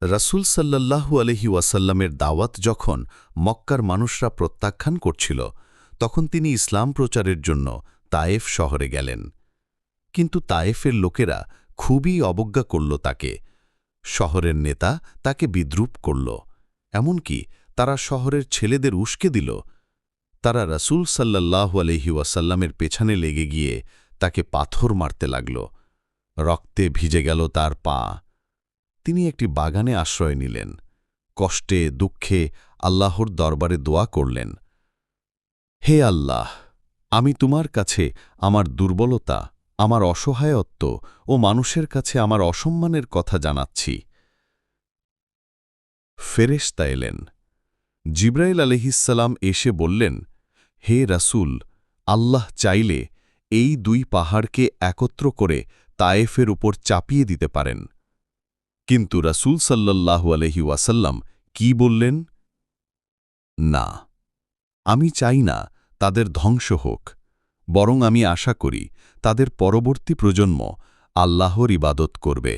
রাসূল সাল্লাল্লাহু আলাইহি ওয়াসাল্লামের দাওয়াত যখন মক্কার মানুষরা প্রত্যাখ্যান করছিল তখন তিনি ইসলাম প্রচারের জন্য তায়েফ শহরে গেলেন। কিন্তু তায়েফের লোকেরা খুবই অবজ্ঞা করল তাকে। শহরের নেতা তাকে বিদ্রূপ করল, এমনকি তারা শহরের ছেলেদের উস্কে দিল। তারা রাসূল সাল্লাল্লাহু আলাইহি ওয়াসাল্লামের পেছনে লেগে গিয়ে তাকে পাথর মারতে লাগল। রক্তে ভিজে গেল তার পা। তিনি একটি বাগানে আশ্রয় নিলেন। কষ্টে দুঃখে আল্লাহর দরবারে দোয়া করলেন, হে আল্লাহ, আমি তোমার কাছে আমার দুর্বলতা, আমার অসহায়ত্ব ও মানুষের কাছে আমার অসম্মানের কথা জানাচ্ছি। ফেরেশতা এলেন। জিবরাইল আলাইহিসসালাম এসে বললেন, হে রাসূল, আল্লাহ চাইলে এই দুই পাহাড়কে একত্র করে তায়েফের উপর চাপিয়ে দিতে পারেন। কিন্তু রাসূল সাল্লাল্লাহু আলাইহি ওয়াসাল্লাম কি বললেন? না, আমি চাই না তাদের ধ্বংস হোক, বরং আমি আশা করি তাদের পরবর্তী প্রজন্ম আল্লাহর ইবাদত করবে।